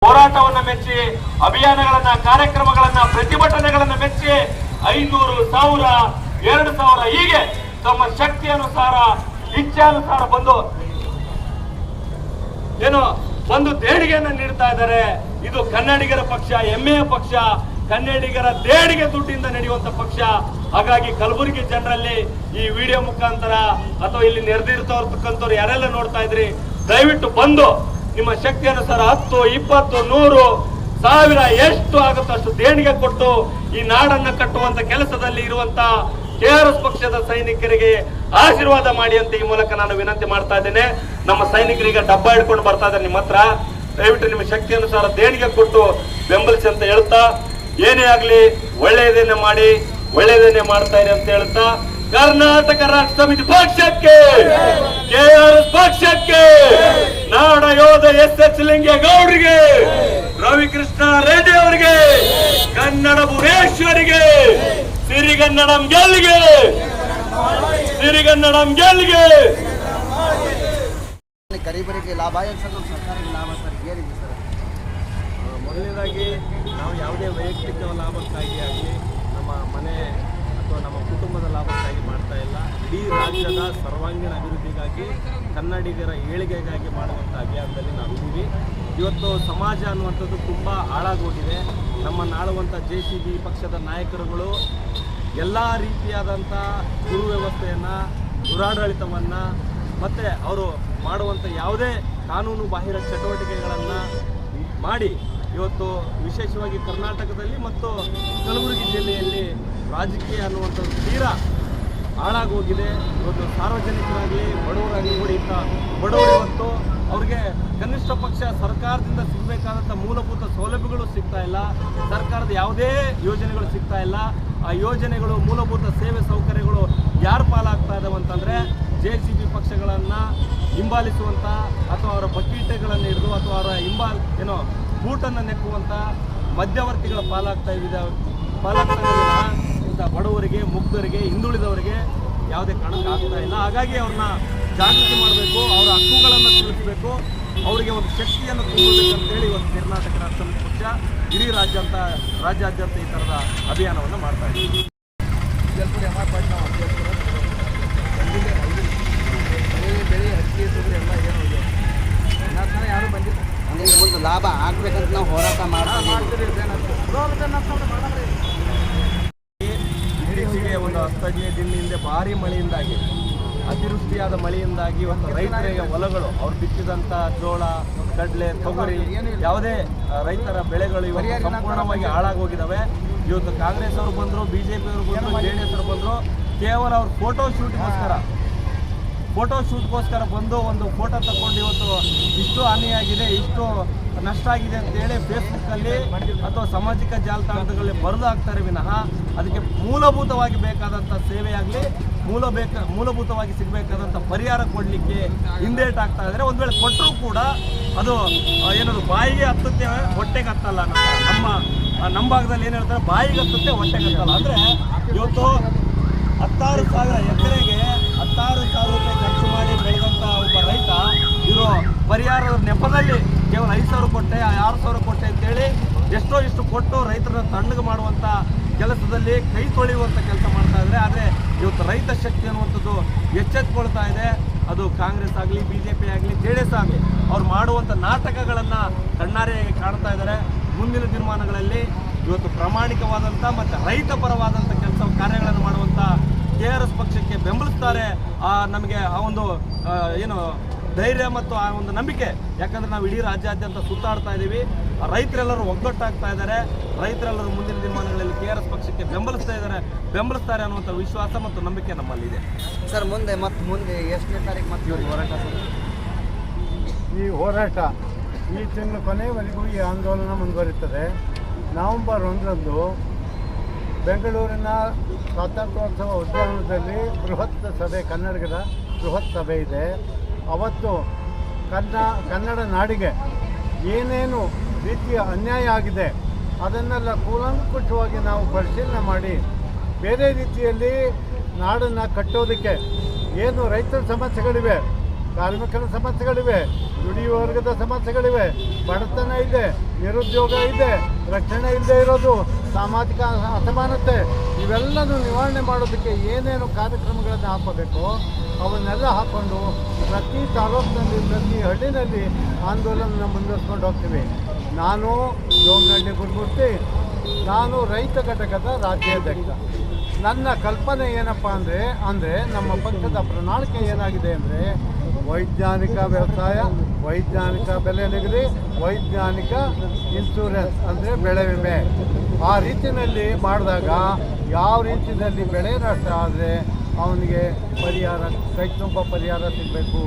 ಹೋರಾಟವನ್ನ ಮೆಚ್ಚಿ, ಅಭಿಯಾನಗಳನ್ನ, ಕಾರ್ಯಕ್ರಮಗಳನ್ನ, ಪ್ರತಿಭಟನೆಗಳನ್ನ ಮೆಚ್ಚಿ 500, 1000, 2000 ಹೀಗೆ ತಮ್ಮ ಶಕ್ತಿ ಅನುಸಾರ, ಇಚ್ಛಾನುಸಾರ ಒಂದು ದೇಣಿಗೆಯನ್ನು ನೀಡ್ತಾ ಇದ್ದಾರೆ. ಇದು ಕನ್ನಡಿಗರ ಪಕ್ಷ, ಹೆಮ್ಮೆಯ ಪಕ್ಷ, ಕನ್ನಡಿಗರ ದೇಣಿಗೆ ದುಡ್ಡಿಂದ ನಡೆಯುವಂತ ಪಕ್ಷ. ಹಾಗಾಗಿ ಕಲಬುರಗಿ ಜನರಲ್ಲಿ ಈ ವಿಡಿಯೋ ಮುಖಾಂತರ ಅಥವಾ ಇಲ್ಲಿ ನೆರೆದಿರ್ತಕ್ಕಂಥವ್ರು ಯಾರೆಲ್ಲ ನೋಡ್ತಾ ಇದ್ರಿ, ದಯವಿಟ್ಟು ಬಂದು ನಿಮ್ಮ ಶಕ್ತಿ ಅನುಸಾರ 10, 20, 100, 1000 ಎಷ್ಟು ಆಗುತ್ತೋ ಅಷ್ಟು ದೇಣಿಗೆ ಕೊಟ್ಟು ಈ ನಾಡನ್ನ ಕಟ್ಟುವಂತ ಕೆಲಸದಲ್ಲಿ ಇರುವಂತ KRS ಪಕ್ಷದ ಸೈನಿಕರಿಗೆ ಆಶೀರ್ವಾದ ಮಾಡಿ ಅಂತ ಈ ಮೂಲಕ ನಾನು ವಿನಂತಿ ಮಾಡ್ತಾ ಇದ್ದೇನೆ. ನಮ್ಮ ಸೈನಿಕರಿಗೆ ಡಬ್ಬ ಹಿಡ್ಕೊಂಡು ಬರ್ತಾ ಇದ್ದಾರೆ ನಿಮ್ಮ ಹತ್ರ. ದಯವಿಟ್ಟು ನಿಮ್ಮ ಶಕ್ತಿ ಅನುಸಾರ ದೇಣಿಗೆ ಕೊಟ್ಟು ಬೆಂಬಲಿಸಿ ಅಂತ ಹೇಳ್ತಾ, ಏನೇ ಆಗ್ಲಿ ಒಳ್ಳೆಯದನ್ನೇ ಮಾಡಿ, ಒಳ್ಳೆಯದನ್ನೇ ಮಾಡ್ತಾ ಇರಿ ಅಂತ ಹೇಳ್ತಾ, ಕರ್ನಾಟಕ ರಾಷ್ಟ್ರ ಸಮಿತಿ ಪಕ್ಷಕ್ಕೆ, KRS ಪಕ್ಷಕ್ಕೆ, ನಾಡ ಯೋಧ SS ಲಿಂಗೇಗೌಡರಿಗೆ, ರವಿಕೃಷ್ಣ ರೆಡ್ಡಿ ಅವರಿಗೆ, ಕನ್ನಡ ಭುವನೇಶ್ವರಿಗೆ, ಸಿರಿಗನ್ನಡಂ ಗೆಲ್ಲಿಗೆ, ಸಿರಿಗನ್ನಡಂ ಗೆಲ್ಲಿಗೆ. ಗರೀಬರಿಗೆ ಲಾಭ ಸರ್ಕಾರಕ್ಕೆ ಲಾಭ ಸರ್ ಏನಿದೆ ಸರ್? ಮೊದಲನೇದಾಗಿ ನಾವು ಯಾವುದೇ ವೈಯಕ್ತಿಕ ಲಾಭಕ್ಕಾಗಿ ಆಗಲಿ, ನಮ್ಮ ಮನೆ ಅಥವಾ ನಮ್ಮ ಕುಟುಂಬದ ಲಾಭಕ್ಕಾಗಿ ಮಾಡ್ತಾ ಇಲ್ಲ. ಇಡೀ ರಾಜ್ಯದ ಸರ್ವಾಂಗೀಣ ಅಭಿವೃದ್ಧಿಗಾಗಿ, ಕನ್ನಡಿಗರ ಏಳಿಗೆಗಾಗಿ ಮಾಡುವಂಥ ಅಭಿಯಾನದಲ್ಲಿ ನಾವಿದ್ದೀವಿ. ಇವತ್ತು ಸಮಾಜ ಅನ್ನುವಂಥದ್ದು ತುಂಬ ಹಾಳಾಗೋಗಿದೆ. ನಮ್ಮನ್ನು ಆಳುವಂಥ JCB ಪಕ್ಷದ ನಾಯಕರುಗಳು ಎಲ್ಲ ರೀತಿಯಾದಂಥ ದುರ್ವ್ಯವಸ್ಥೆಯನ್ನು, ದುರಾಡಳಿತವನ್ನು ಮತ್ತು ಅವರು ಮಾಡುವಂಥ ಯಾವುದೇ ಕಾನೂನು ಬಾಹಿರ ಚಟುವಟಿಕೆಗಳನ್ನು ಮಾಡಿ ಇವತ್ತು ವಿಶೇಷವಾಗಿ ಕರ್ನಾಟಕದಲ್ಲಿ ಮತ್ತು ಕಲಬುರಗಿ ಜಿಲ್ಲೆಯಲ್ಲಿ ರಾಜಕೀಯ ಅನ್ನುವಂಥದ್ದು ತೀರಾ ಹಾಳಾಗೋಗಿದೆ. ಇವತ್ತು ಸಾರ್ವಜನಿಕರಾಗಲಿ, ಬಡವರಾಗಲಿ ನೋಡಿ, ಬಡವರು ಇವತ್ತು ಅವ್ರಿಗೆ ಕನಿಷ್ಠ ಪಕ್ಷ ಸರ್ಕಾರದಿಂದ ಸಿಗಬೇಕಾದಂಥ ಮೂಲಭೂತ ಸೌಲಭ್ಯಗಳು ಸಿಗ್ತಾ ಇಲ್ಲ. ಸರ್ಕಾರದ ಯಾವುದೇ ಯೋಜನೆಗಳು ಸಿಗ್ತಾ ಇಲ್ಲ. ಆ ಯೋಜನೆಗಳು, ಮೂಲಭೂತ ಸೇವೆ ಸೌಕರ್ಯಗಳು ಯಾರು ಪಾಲಾಗ್ತಾ ಇದ್ದಾವೆ ಅಂತಂದರೆ JCB ಪಕ್ಷಗಳನ್ನು ಹಿಂಬಾಲಿಸುವಂಥ ಅಥವಾ ಅವರ ಬಕೀಟೆಗಳನ್ನು ಹಿಡಿದು ಅಥವಾ ಅವರ ಬೂಟನ್ನು ನೆಕ್ಕುವಂಥ ಮಧ್ಯವರ್ತಿಗಳ ಪಾಲಾಗ್ತಾ ಇಂಥ ಬಡವರಿಗೆ, ಮುಗ್ಧರಿಗೆ, ಹಿಂದುಳಿದವರಿಗೆ ಯಾವುದೇ ಕಾರಣಕ್ಕೆ ಆಗ್ತಾ ಇಲ್ಲ. ಹಾಗಾಗಿ ಅವ್ರನ್ನ ಜಾಗೃತಿ ಮಾಡಬೇಕು, ಅವರ ಹಕ್ಕುಗಳನ್ನು ತಿಳಿಸಬೇಕು, ಅವರಿಗೆ ಒಂದು ಶಕ್ತಿಯನ್ನು ತುಂಬಬೇಕಂತೇಳಿ ಇವತ್ತು ಕರ್ನಾಟಕ ರಾಷ್ಟ್ರ ಸಮಿತಿ ಪಕ್ಷ ಇಡೀ ರಾಜ್ಯಾದ್ಯಂತ ಈ ಥರದ ಅಭಿಯಾನವನ್ನು ಮಾಡ್ತಾ ಇದ್ದೀವಿ. ಬೆಳೆ ಹಕ್ಕಿ ತೊಗರಿ ಎಲ್ಲ ಏನಿದೆ ಯಾರು ಬಂದಿಲ್ಲ. ಅಂದರೆ ಒಂದು ಲಾಭ ಆಗ್ಬೇಕಂತ ನಾವು ಹೋರಾಟ ಮಾಡ್ತೀವಿ. ಇತ್ತೀಚೆಗೆ ಒಂದು 10-15 ದಿನ ಹಿಂದೆ ಭಾರಿ ಮಳೆಯಿಂದಾಗಿ, ಅತಿವೃಷ್ಟಿಯಾದ ಮಳೆಯಿಂದಾಗಿ ಇವತ್ತು ರೈತರಿಗೆ ಹೊಲಗಳು, ಅವ್ರು ಬಿತ್ತಿದಂಥ ಜೋಳ, ಕಡಲೆ, ತೊಗರಿ, ಯಾವುದೇ ರೈತರ ಬೆಳೆಗಳು ಇವತ್ತು ಸಂಪೂರ್ಣವಾಗಿ ಹಾಳಾಗೋಗಿದ್ದಾವೆ. ಇವತ್ತು ಕಾಂಗ್ರೆಸ್ ಅವರು ಬಂದರು, BJP ಅವರು ಬಂದರು, JDS ಅವರು ಬಂದರು, ಕೇವಲ ಅವ್ರ ಫೋಟೋ ಶೂಟ್ಗೋಸ್ಕರ ಬಂದು ಒಂದು ಫೋಟೋ ತಗೊಂಡು ಇವತ್ತು ಇಷ್ಟು ಹಾನಿಯಾಗಿದೆ, ಇಷ್ಟು ನಷ್ಟ ಆಗಿದೆ ಅಂತೇಳಿ ಫೇಸ್ಬುಕ್ಕಲ್ಲಿ ಅಥವಾ ಸಾಮಾಜಿಕ ಜಾಲತಾಣಗಳಲ್ಲಿ ಬರೆದು ಹಾಕ್ತಾರೆ ವಿನಃ ಅದಕ್ಕೆ ಮೂಲಭೂತವಾಗಿ ಬೇಕಾದಂಥ ಸೇವೆಯಾಗಲಿ, ಮೂಲಭೂತವಾಗಿ ಸಿಗಬೇಕಾದಂಥ ಪರಿಹಾರ ಕೊಡಲಿಕ್ಕೆ ಹಿಂದೇಟ್ ಆಗ್ತಾ ಇದ್ದಾರೆ. ಒಂದು ವೇಳೆ ಕೊಟ್ಟರೂ ಕೂಡ ಅದು ಏನದು ಬಾಯಿಗೆ ಹತ್ತುತ್ತೆ, ಹೊಟ್ಟೆಗೆ ಹತ್ತಲ್ಲ. ನಮ್ಮ ಭಾಗದಲ್ಲಿ ಏನು ಹೇಳ್ತಾರೆ, ಬಾಯಿಗೆ ಹತ್ತುತ್ತೆ, ಹೊಟ್ಟೆಗೆ ಹತ್ತಲ್ಲ. ಅಂದರೆ ಇವತ್ತು 16,000 ಎಕರೆಗೆ 16,000 ರೂಪಾಯಿ ಖರ್ಚು ಮಾಡಿ ಬೆಳೆದಂಥ ಒಬ್ಬ ರೈತ ಇವರು ಪರಿಹಾರದ ನೆಪದಲ್ಲಿ ಕೇವಲ 5,000 ಕೊಟ್ಟೆ, 6,000 ಕೊಟ್ಟೆ ಅಂತೇಳಿ ಇಷ್ಟು ಕೊಟ್ಟು ರೈತರನ್ನ ತಣ್ಣಗೆ ಮಾಡುವಂಥ ಕೆಲಸದಲ್ಲಿ ಕೈ ತೊಳೆಯುವಂಥ ಕೆಲಸ ಮಾಡ್ತಾ ಇದ್ದಾರೆ. ಆದರೆ ಇವತ್ತು ರೈತ ಶಕ್ತಿ ಅನ್ನುವಂಥದ್ದು ಎಚ್ಚೆತ್ತುಕೊಳ್ತಾ ಇದೆ. ಅದು ಕಾಂಗ್ರೆಸ್ ಆಗಲಿ, BJP ಆಗಲಿ, JDS ಆಗಲಿ, ಅವ್ರು ಮಾಡುವಂಥ ನಾಟಕಗಳನ್ನು ಕಣ್ಣಾರೆಯಾಗಿ ಕಾಣ್ತಾ ಇದ್ದಾರೆ. ಮುಂದಿನ ದಿನಮಾನಗಳಲ್ಲಿ ಇವತ್ತು ಪ್ರಾಮಾಣಿಕವಾದಂಥ ಮತ್ತು ರೈತ ಪರವಾದಂಥ ಕಾರ್ಯಗಳನ್ನು ಮಾಡುವಂಥ KRS ಪಕ್ಷಕ್ಕೆ ಬೆಂಬಲಿಸ್ತಾರೆ. ನಮಗೆ ಆ ಒಂದು ಧೈರ್ಯ ಮತ್ತು ಆ ಒಂದು ನಂಬಿಕೆ. ಯಾಕಂದರೆ ನಾವು ಇಡೀ ರಾಜ್ಯಾದ್ಯಂತ ಸುತ್ತಾಡ್ತಾ ಇದ್ದೀವಿ. ರೈತರೆಲ್ಲರೂ ಒಗ್ಗಟ್ಟಾಗ್ತಾ ಇದ್ದಾರೆ. ರೈತರೆಲ್ಲರೂ ಮುಂದಿನ ದಿನಮಾನಗಳಲ್ಲಿ KRS ಪಕ್ಷಕ್ಕೆ ಬೆಂಬಲಿಸ್ತಾರೆ ಅನ್ನುವಂಥ ವಿಶ್ವಾಸ ಮತ್ತು ನಂಬಿಕೆ ನಮ್ಮಲ್ಲಿದೆ. ಸರ್ ಮುಂದೆ ಎಷ್ಟನೇ ತಾರೀಕು ಮತ್ತೆ ಹೋರಾಟ? ಈ ಹೋರಾಟ ಈ ತಿಂಗಳ ಕೊನೆಯವರೆಗೂ ಈ ಆಂದೋಲನ ಮುಂದುವರಿಯುತ್ತದೆ. ನವೆಂಬರ್ 1ರಂದು ಬೆಂಗಳೂರಿನ ಸ್ವಾತಂತ್ರ್ಯೋತ್ಸವ ಉದ್ಯಾನದಲ್ಲಿ ಕನ್ನಡಿಗರ ಬೃಹತ್ ಸಭೆ ಇದೆ. ಅವತ್ತು ಕನ್ನಡ ನಾಡಿಗೆ ಏನೇನು ರೀತಿಯ ಅನ್ಯಾಯ ಆಗಿದೆ ಅದನ್ನೆಲ್ಲ ಕೂಲಂಕುಷವಾಗಿ ನಾವು ಪರಿಶೀಲನೆ ಮಾಡಿ ಬೇರೆ ರೀತಿಯಲ್ಲಿ ನಾಡನ್ನು ಕಟ್ಟೋದಕ್ಕೆ ಏನು ರೈತರ ಸಮಸ್ಯೆಗಳಿವೆ ಕಾರ್ಮಿಕರ ಸಮಸ್ಯೆಗಳಿವೆ, ದುಡಿಯುವ ವರ್ಗದ ಸಮಸ್ಯೆಗಳಿವೆ, ಬಡತನ ಇದೆ, ನಿರುದ್ಯೋಗ ಇದೆ, ರಕ್ಷಣೆ ಇಲ್ಲದೆ ಇರೋದು, ಸಾಮಾಜಿಕ ಅಸಮಾನತೆ, ಇವೆಲ್ಲನೂ ನಿವಾರಣೆ ಮಾಡೋದಕ್ಕೆ ಏನೇನು ಕಾರ್ಯಕ್ರಮಗಳನ್ನು ಹಾಕಬೇಕು ಅವನ್ನೆಲ್ಲ ಹಾಕ್ಕೊಂಡು ಪ್ರತಿ ತಾಲೂಕಿನಲ್ಲಿ ಪ್ರತಿ ಹಳ್ಳಿನಲ್ಲಿ ಆಂದೋಲನ ಮುಂದುವರಿಸ್ಕೊಂಡು ಹೋಗ್ತೀವಿ. ನಾನು ಜೋಗನಹಳ್ಳಿ ಗುರುಮೂರ್ತಿ, ನಾನು ರೈತ ಘಟಕದ ರಾಜ್ಯಾಧ್ಯಕ್ಷ. ನನ್ನ ಕಲ್ಪನೆ ಏನಪ್ಪ ಅಂದರೆ ನಮ್ಮ ಪಕ್ಷದ ಪ್ರಣಾಳಿಕೆ ಏನಾಗಿದೆ ಅಂದರೆ ವೈಜ್ಞಾನಿಕ ವ್ಯವಸಾಯ, ವೈಜ್ಞಾನಿಕ ಬೆಲೆ ನಿಗದಿ, ವೈಜ್ಞಾನಿಕ ಇನ್ಶೂರೆನ್ಸ್ ಅಂದರೆ ಬೆಳೆ ವಿಮೆ. ಆ ರೀತಿಯಲ್ಲಿ ಮಾಡಿದಾಗ ಯಾವ ರೀತಿಯಲ್ಲಿ ಬೆಳೆ ನಷ್ಟ ಆದರೆ ಅವನಿಗೆ ಪರಿಹಾರ, ಕೈ ತುಂಬ ಪರಿಹಾರ ಸಿಗಬೇಕು.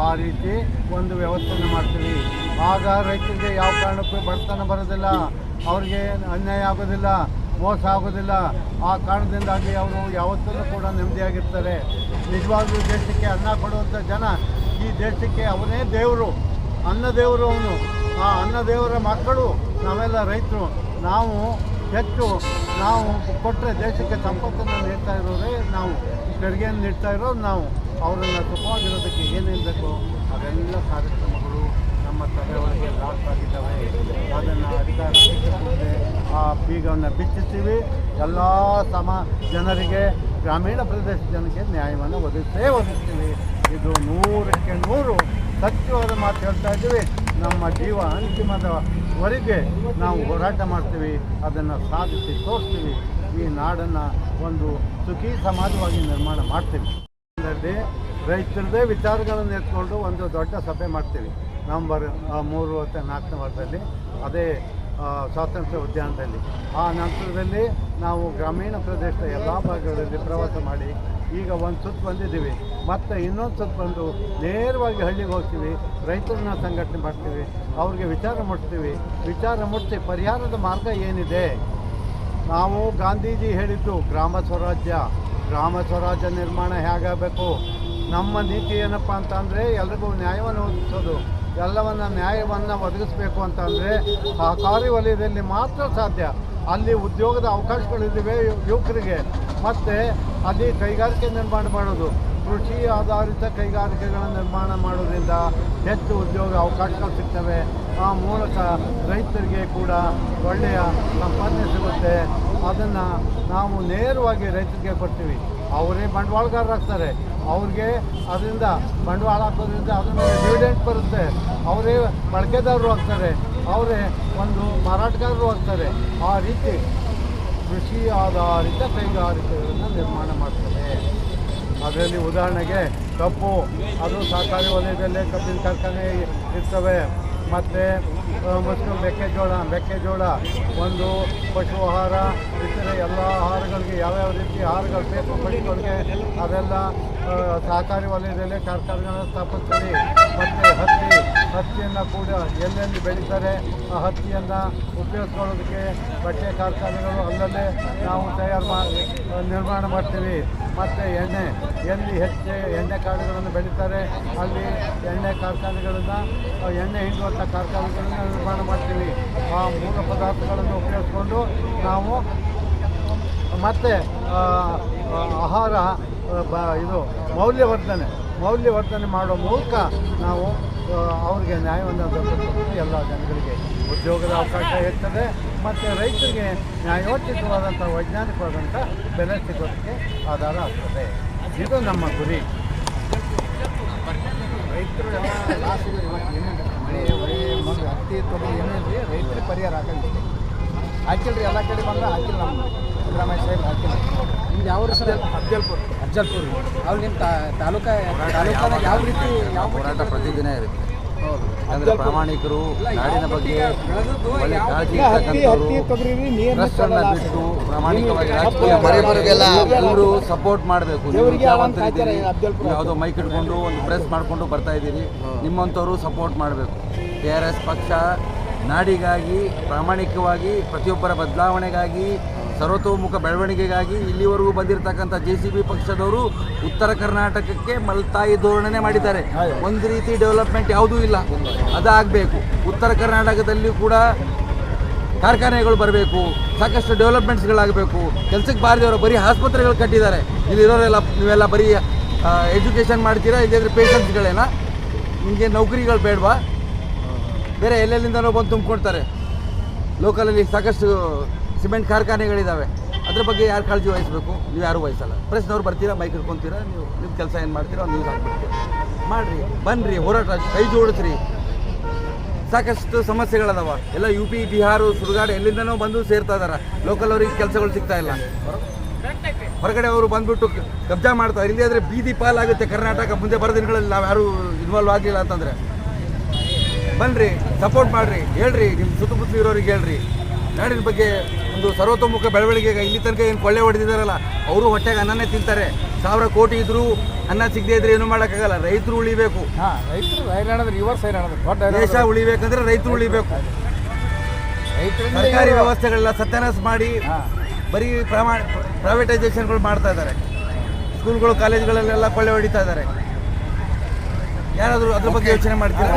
ಆ ರೀತಿ ಒಂದು ವ್ಯವಸ್ಥೆಯನ್ನು ಮಾಡ್ತೀವಿ. ಆಗ ರೈತರಿಗೆ ಯಾವ ಕಾರಣಕ್ಕೂ ಬಡತನ ಬರೋದಿಲ್ಲ, ಅವ್ರಿಗೆ ಅನ್ಯಾಯ ಆಗೋದಿಲ್ಲ, ಮೋಸ ಆಗೋದಿಲ್ಲ. ಆ ಕಾರಣದಿಂದಾಗಿ ಅವರು ಯಾವತ್ತೂ ಕೂಡ ನೆಮ್ಮದಿಯಾಗಿರ್ತಾರೆ. ನಿಜವಾಗ್ಲೂ ದೇಶಕ್ಕೆ ಅನ್ನ ಕೊಡುವಂಥ ಜನ, ಈ ದೇಶಕ್ಕೆ ಅವನೇ ದೇವರು, ಅನ್ನದೇವರು ಅವನು. ಆ ಅನ್ನದೇವರ ಮಕ್ಕಳು ನಾವೆಲ್ಲ ರೈತರು. ನಾವು ಹೆಚ್ಚು ನಾವು ಕೊಟ್ಟರೆ ದೇಶಕ್ಕೆ ಸಂಪತ್ತನ್ನು ನೀಡ್ತಾ ಇರೋರೇ ನಾವು, ತೆರಿಗೆಯನ್ನು ನೀಡ್ತಾ ಇರೋರು ನಾವು. ಅವರನ್ನು ಸುಖವಾಗಿರೋದಕ್ಕೆ ಏನೇನು ಬೇಕು ಅವೆಲ್ಲ ಕಾರ್ಯಕ್ರಮಗಳು ನಮ್ಮ ಸಭೆ ಒಳಗೆ ಲಾಸ್ ಆಗಿದ್ದಾವೆ. ಅದನ್ನು ಅಧಿಕಾರ ಆ ಬೀಗವನ್ನು ಬಿಚ್ಚಿಸ್ತೀವಿ. ಎಲ್ಲ ಜನರಿಗೆ, ಗ್ರಾಮೀಣ ಪ್ರದೇಶ ಜನಕ್ಕೆ ನ್ಯಾಯವನ್ನು ಒದಗಿಸ್ತೀವಿ. ಇದು 100ಕ್ಕೆ 100 ಸತ್ಯವಾದ ಮಾತು ಹೇಳ್ತಾ ಇದ್ದೀವಿ. ನಮ್ಮ ಜೀವ ಅಂತಿಮದವರೆಗೆ ನಾವು ಹೋರಾಟ ಮಾಡ್ತೀವಿ, ಅದನ್ನು ಸಾಧಿಸಿ ತೋರಿಸ್ತೀವಿ. ಈ ನಾಡನ್ನು ಒಂದು ಸುಖಿ ಸಮಾಜವಾಗಿ ನಿರ್ಮಾಣ ಮಾಡ್ತೀವಿ. ರೈತರದೇ ವಿಚಾರಗಳನ್ನು ಎತ್ಕೊಂಡು ಒಂದು ದೊಡ್ಡ ಸಭೆ ಮಾಡ್ತೀವಿ ನವಂಬರ್ 3 ಮತ್ತು 4ನೇ ವಾರದಲ್ಲಿ, ಅದೇ ಸ್ವಾತಂತ್ರ್ಯ ಉದ್ಯಾನದಲ್ಲಿ. ಆ ನಂತರದಲ್ಲಿ ನಾವು ಗ್ರಾಮೀಣ ಪ್ರದೇಶದ ಎಲ್ಲ ಭಾಗಗಳಲ್ಲಿ ಪ್ರವಾಸ ಮಾಡಿ ಈಗ ಒಂದು ಸುತ್ತು ಬಂದಿದ್ದೀವಿ. ಮತ್ತು ಇನ್ನೊಂದು ಸುತ್ತು ಬಂದು ನೇರವಾಗಿ ಹಳ್ಳಿಗೆ ಹೋಗ್ತೀವಿ, ರೈತರನ್ನ ಸಂಘಟನೆ ಮಾಡ್ತೀವಿ, ಅವ್ರಿಗೆ ವಿಚಾರ ಮುಟ್ಟಿಸಿ ಪರಿಹಾರದ ಮಾರ್ಗ ಏನಿದೆ. ನಾವು ಗಾಂಧೀಜಿ ಹೇಳಿದ್ದು ಗ್ರಾಮ ಸ್ವರಾಜ್ಯ ನಿರ್ಮಾಣ ಹೇಗಾಗಬೇಕು. ನಮ್ಮ ನೀತಿ ಏನಪ್ಪ ಅಂತಂದರೆ ಎಲ್ರಿಗೂ ನ್ಯಾಯವನ್ನು ಒದಗಿಸೋದು. ನ್ಯಾಯವನ್ನು ಒದಗಿಸ್ಬೇಕು ಅಂತಂದರೆ ಸಹಕಾರಿ ವಲಯದಲ್ಲಿ ಮಾತ್ರ ಸಾಧ್ಯ. ಅಲ್ಲಿ ಉದ್ಯೋಗದ ಅವಕಾಶಗಳಿದ್ದಾವೆ ಯುವಕರಿಗೆ. ಮತ್ತು ಅಲ್ಲಿ ಕೈಗಾರಿಕೆ ನಿರ್ಮಾಣ ಮಾಡೋದು, ಕೃಷಿ ಆಧಾರಿತ ಕೈಗಾರಿಕೆಗಳ ನಿರ್ಮಾಣ ಮಾಡೋದ್ರಿಂದ ಹೆಚ್ಚು ಉದ್ಯೋಗ ಅವಕಾಶಗಳು ಸಿಗ್ತವೆ. ಆ ಮೂಲಕ ರೈತರಿಗೆ ಕೂಡ ಒಳ್ಳೆಯ ಸಂಪಾದನೆ ಸಿಗುತ್ತೆ. ಅದನ್ನು ನಾವು ನೇರವಾಗಿ ರೈತರಿಗೆ ಕೊಡ್ತೀವಿ. ಅವರೇ ಬಂಡವಾಳಗಾರರಾಗ್ತಾರೆ. ಅವ್ರಿಗೆ ಅದರಿಂದ ಬಂಡವಾಳ ಹಾಕೋದ್ರಿಂದ ಅದ್ರ ಮೇಲೆ ಡಿವಿಡೆಂಟ್ ಬರುತ್ತೆ. ಅವರೇ ಬಳಕೆದಾರರು ಆಗ್ತಾರೆ, ಅವರೇ ಒಂದು ಮಾರಾಟಗಾರರು ಆಗ್ತಾರೆ. ಆ ರೀತಿ ಕೃಷಿ ಆಧಾರಿತ ಕೈಗಾರಿಕೆಗಳನ್ನು ನಿರ್ಮಾಣ ಮಾಡ್ತಾರೆ. ಅದರಲ್ಲಿ ಉದಾಹರಣೆಗೆ ಕಬ್ಬು, ಅದು ಸಹಕಾರಿ ವಲಯದಲ್ಲೇ ಕಬ್ಬಿನ ಕಾರ್ಖಾನೆ ಇರ್ತವೆ. ಮತ್ತು ಮೆಕ್ಕೆಜೋಳ ಒಂದು ಪಶು ಆಹಾರ, ಇತರೆ ಎಲ್ಲ ಆಹಾರಗಳಿಗೆ ಯಾವ್ಯಾವ ರೀತಿ ಆಹಾರಗಳು ಬೇಕು ಪಶುಗಳಿಗೆ ಅದೆಲ್ಲ ಸಹಕಾರಿ ವಲಯದಲ್ಲೇ ಕಾರ್ಖಾನೆಗಳನ್ನು ಸ್ಥಾಪಿಸ್ತೀವಿ. ಮತ್ತು ಹತ್ತಿಯನ್ನು ಕೂಡ ಎಲ್ಲೆಲ್ಲಿ ಬೆಳೀತಾರೆ ಆ ಹತ್ತಿಯನ್ನು ಉಪಯೋಗಿಸ್ಕೊಳ್ಳೋದಕ್ಕೆ ಬಟ್ಟೆ ಕಾರ್ಖಾನೆಗಳು ಅಲ್ಲಲ್ಲೇ ನಾವು ನಿರ್ಮಾಣ ಮಾಡ್ತೀವಿ. ಮತ್ತು ಎಲ್ಲಿ ಹೆಚ್ಚು ಎಣ್ಣೆ ಕಾಳುಗಳನ್ನು ಬೆಳೀತಾರೆ ಅಲ್ಲಿ ಎಣ್ಣೆ ಕಾರ್ಖಾನೆಗಳನ್ನು, ಎಣ್ಣೆ ಹಿಂಡುವಂಥ ಕಾರ್ಖಾನೆಗಳನ್ನು ನಿರ್ಮಾಣ ಮಾಡ್ತೀವಿ. ಆ ಮೂಲ ಪದಾರ್ಥಗಳನ್ನು ಉಪಯೋಗಿಸ್ಕೊಂಡು ನಾವು ಮತ್ತು ಆಹಾರ ಇದು ಮೌಲ್ಯವರ್ಧನೆ ಮಾಡೋ ಮೂಲಕ ನಾವು ಅವ್ರಿಗೆ ನ್ಯಾಯವನ್ನು ದೊರಕಿಸ್ಕೊಂಡು ಎಲ್ಲ ಜನಗಳಿಗೆ ಉದ್ಯೋಗದ ಅವಕಾಶ ಇರ್ತದೆ. ಮತ್ತು ರೈತರಿಗೆ ನ್ಯಾಯೋಚಿತವಾದಂಥ ವೈಜ್ಞಾನಿಕವಾದಂಥ ಬೆಲೆ ಸಿಗೋದಕ್ಕೆ ಆಧಾರ ಆಗ್ತದೆ. ಇದು ನಮ್ಮ ಗುರಿ. ರೈತರು ಎಲ್ಲ ಲಾಸ್ ಇದೆ. ಮಳೆ ಹೊಳೆ ಮತ್ತು ಹತ್ತಿ ತೊಗರಿ ಏನಿದೆ ರೈತರಿಗೆ ಪರಿಹಾರ ಹಾಕಂಗಿಲ್ಲ. ಹಾಕಿಲ್ರಿ, ಎಲ್ಲ ಕಡೆ ಬಂದ್ರೆ ಹಾಕಿಲ್ಲ. ನಮ್ಮ ಸಿದ್ದರಾಮಯ್ಯ ಸಾಹೇಬ್ ಹಾಕಿಲ್ಲ. ನಿಮ್ದು ಯಾವ ಸರ್? ಅಫ್ಜಲ್ಪುರ. ಅವ್ರು ನಿಮ್ಮ ತಾಲೂಕಾದಾಗ ಯಾವ ರೀತಿ ಹೋರಾಟ ಪ್ರತಿದಿನ ಇರುತ್ತೆ. ಅಂದರೆ ಪ್ರಾಮಾಣಿಕರು, ನಾಡಿನ ಬಗ್ಗೆ ಒಳ್ಳೆ ಕಾಳಜಿ ಬಿಟ್ಟು ಪ್ರಾಮಾಣಿಕವಾಗಿ ಎಲ್ಲರೂ ಸಪೋರ್ಟ್ ಮಾಡಬೇಕು. ನೀವು ವಿದ್ಯಾವಂತರಿದ್ದೀರಿ, ಯಾವುದೋ ಮೈಕ್ ಇಟ್ಕೊಂಡು ಒಂದು ಪ್ರೆಸ್ ಮಾಡಿಕೊಂಡು ಬರ್ತಾ ಇದ್ದೀರಿ, ನಿಮ್ಮಂಥವ್ರು ಸಪೋರ್ಟ್ ಮಾಡಬೇಕು. TRS ಪಕ್ಷ ನಾಡಿಗಾಗಿ ಪ್ರಾಮಾಣಿಕವಾಗಿ, ಪ್ರತಿಯೊಬ್ಬರ ಬದಲಾವಣೆಗಾಗಿ, ಸರ್ವತೋಮುಖ ಬೆಳವಣಿಗೆಗಾಗಿ ಇಲ್ಲಿವರೆಗೂ ಬಂದಿರತಕ್ಕಂಥ JCB ಪಕ್ಷದವರು ಉತ್ತರ ಕರ್ನಾಟಕಕ್ಕೆ ಮಲ್ತಾಯಿ ಧೋರಣೆ ಮಾಡಿದ್ದಾರೆ. ಒಂದು ರೀತಿ ಡೆವಲಪ್ಮೆಂಟ್ ಯಾವುದೂ ಇಲ್ಲ, ಅದಾಗಬೇಕು. ಉತ್ತರ ಕರ್ನಾಟಕದಲ್ಲಿ ಕೂಡ ಕಾರ್ಖಾನೆಗಳು ಬರಬೇಕು, ಸಾಕಷ್ಟು ಡೆವಲಪ್ಮೆಂಟ್ಸ್ಗಳಾಗಬೇಕು. ಕೆಲಸಕ್ಕೆ ಬಾರದವರು ಬರೀ ಆಸ್ಪತ್ರೆಗಳು ಕಟ್ಟಿದ್ದಾರೆ. ಇಲ್ಲಿರೋರೆಲ್ಲ ನೀವೆಲ್ಲ ಬರೀ ಎಜುಕೇಷನ್ ಮಾಡ್ತೀರಾ, ಇಲ್ಲಿದ್ರೆ ಪೇಷಂಟ್ಸ್ಗಳೇನಾ? ನಿಮಗೆ ನೌಕರಿಗಳು ಬೇಡವಾ? ಬೇರೆ ಎಲ್ಲೆಲ್ಲಿಂದನೋ ಬಂದು ತುಂಬಿಕೊಡ್ತಾರೆ. ಲೋಕಲಲ್ಲಿ ಸಾಕಷ್ಟು ಸಿಮೆಂಟ್ ಕಾರ್ಖಾನೆಗಳಿದ್ದಾವೆ. ಅದ್ರ ಬಗ್ಗೆ ಯಾರು ಕಾಳಜಿ ವಹಿಸಬೇಕು? ನೀವು ಯಾರು ವಹಿಸಲ್ಲ. ಪ್ರೆಸ್ನವ್ರು ಬರ್ತೀರಾ, ಮೈಕ್ ಹಿಡ್ಕೊತೀರಾ, ನೀವು ನಿಮ್ಮ ಕೆಲಸ ಏನು ಮಾಡ್ತೀರಾ ನ್ಯೂಸ್ ಹಾಕ್ಬಿಡ್ತೀರ. ಮಾಡಿರಿ, ಬನ್ನಿರಿ, ಹೋರಾಟ ಕೈ ಜೋಡಿಸ್ರಿ. ಸಾಕಷ್ಟು ಸಮಸ್ಯೆಗಳದಾವ. ಎಲ್ಲ UP, ಬಿಹಾರ, ಸುಡುಗಾಡು ಎಲ್ಲಿಂದನೋ ಬಂದು ಸೇರ್ತಾ ಇದಾರೆ. ಲೋಕಲ್ ಅವ್ರಿಗೆ ಕೆಲಸಗಳು ಸಿಗ್ತಾ ಇಲ್ಲ. ಹೊರಗಡೆ ಅವರು ಬಂದ್ಬಿಟ್ಟು ಕಬ್ಜಾ ಮಾಡ್ತಾರೆ. ಇಲ್ಲಿ ಆದರೆ ಬೀದಿ ಪಾಲಾಗುತ್ತೆ ಕರ್ನಾಟಕ. ಮುಂದೆ ಬರೋ ದಿನಗಳಲ್ಲಿ ನಾವು ಯಾರು ಇನ್ವಾಲ್ವ್ ಆಗಲಿಲ್ಲ ಅಂತಂದರೆ ಬನ್ನಿರಿ, ಸಪೋರ್ಟ್ ಮಾಡಿರಿ, ಹೇಳ್ರಿ, ನಿಮ್ಮ ಸುತ್ತಮುತ್ತಲು ಇರೋರಿಗೆ ಹೇಳ್ರಿ. ನಾಡಿನ ಬಗ್ಗೆ ಒಂದು ಸರ್ವತೋಮುಖ ಬೆಳವಣಿಗೆಗೆ ಇಲ್ಲಿ ತನಕ ಏನು ಕೊಳ್ಳೆ ಹೊಡೆದಿದ್ದಾರಲ್ಲ, ಅವರು ಹೊಟ್ಟೆಗೆ ಅನ್ನನೇ ತಿಂತಾರೆ. 1000 ಕೋಟಿ ಇದ್ದರೂ ಅನ್ನ ಸಿಗದೇ ಇದ್ರೆ ಏನೂ ಮಾಡೋಕ್ಕಾಗಲ್ಲ. ರೈತರು ಉಳಿಬೇಕು. ರೈತರು ಹೈರಾಣದ ರಿವರ್ಸ್ ಹೈರಾಣದ ದೊಡ್ಡ ದೇಶ ಉಳಿಬೇಕಂದ್ರೆ ರೈತರು ಉಳಿಬೇಕು. ಸರ್ಕಾರಿ ವ್ಯವಸ್ಥೆಗಳೆಲ್ಲ ಸತ್ಯಾನಾಶ ಮಾಡಿ ಬರೀ ಪ್ರೈವೇಟೈಸೇಷನ್ಗಳು ಮಾಡ್ತಾ ಇದ್ದಾರೆ. ಸ್ಕೂಲ್ಗಳು, ಕಾಲೇಜುಗಳಲ್ಲೆಲ್ಲ ಕೊಳ್ಳೆ ಹೊಡಿತಾ ಇದ್ದಾರೆ. ಯಾರಾದರೂ ಅದ್ರ ಬಗ್ಗೆ ಯೋಚನೆ ಮಾಡ್ತೀರಾ?